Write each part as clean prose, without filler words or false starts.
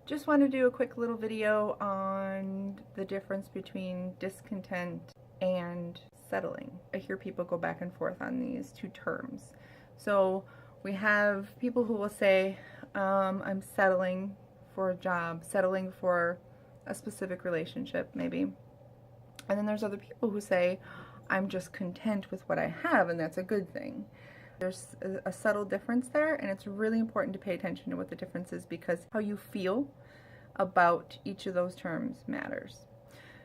Just want to do a quick little video on the difference between discontent and settling. I hear people go back and forth on these two terms. So we have people who will say, I'm settling for a job, settling for a specific relationship maybe. And then there's other people who say, I'm just content with what I have, and that's a good thing. There's a subtle difference there, and it's really important to pay attention to what the difference is, because how you feel about each of those terms matters.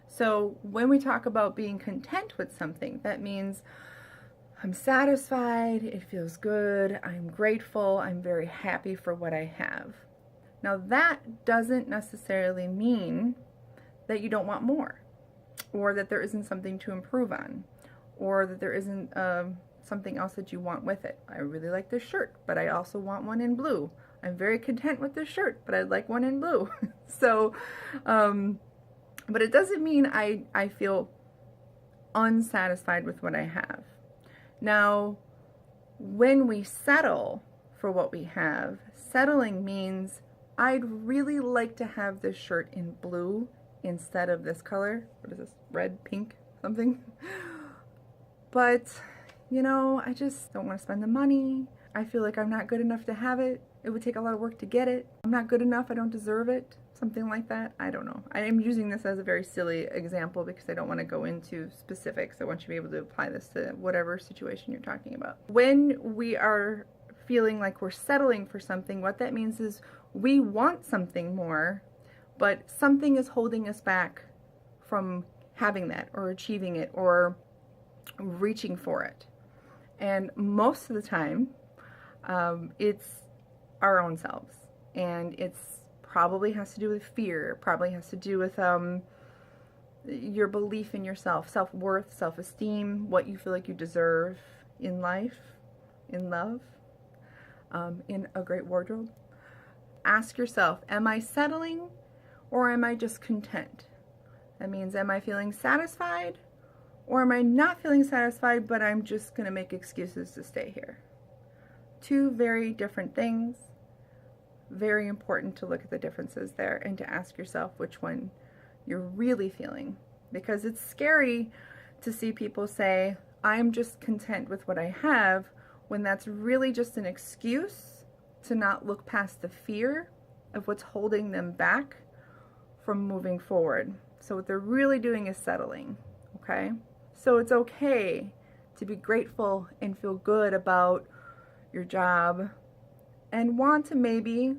So when we talk about being content with something, that means I'm satisfied, it feels good, I'm grateful, I'm very happy for what I have. Now that doesn't necessarily mean that you don't want more, or that there isn't something to improve on, or that there isn't something else that you want with it. I really like this shirt, but I also want one in blue. I'm very content with this shirt, but I'd like one in blue. So, but it doesn't mean I feel unsatisfied with what I have. Now, when we settle for what we have, settling means I'd really like to have this shirt in blue instead of this color. What is this? Red, pink, something? But, you know, I just don't want to spend the money. I feel like I'm not good enough to have it. It would take a lot of work to get it. I'm not good enough. I don't deserve it. Something like that. I don't know. I am using this as a very silly example because I don't want to go into specifics. I want you to be able to apply this to whatever situation you're talking about. When we are feeling like we're settling for something, what that means is we want something more, but something is holding us back from having that or achieving it or reaching for it. And most of the time, it's our own selves, and it's probably has to do with fear, probably has to do with your belief in yourself, self-worth, self-esteem, what you feel like you deserve in life, in love, in a great wardrobe. Ask yourself, am I settling or am I just content? That means, am I feeling satisfied or am I not feeling satisfied, but I'm just going to make excuses to stay here? Two very different things. Very important to look at the differences there and to ask yourself which one you're really feeling. Because it's scary to see people say, I'm just content with what I have, when that's really just an excuse to not look past the fear of what's holding them back from moving forward. So what they're really doing is settling, okay? So it's okay to be grateful and feel good about your job and want to maybe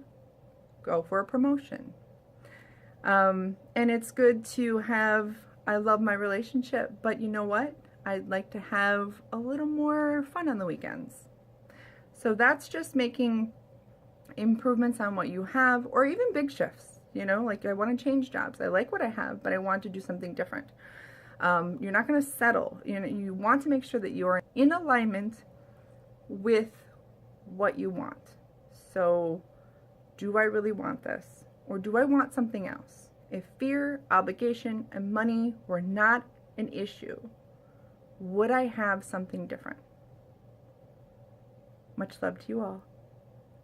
go for a promotion. And it's good to have, I love my relationship, but you know what? I'd like to have a little more fun on the weekends. So that's just making improvements on what you have, or even big shifts. You know, like I want to change jobs. I like what I have, but I want to do something different. You're not going to settle. You know, you want to make sure that you are in alignment with what you want. So, do I really want this? Or do I want something else? If fear, obligation, and money were not an issue, would I have something different? Much love to you all.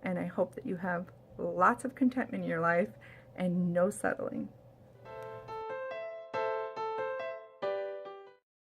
And I hope that you have lots of contentment in your life and no settling.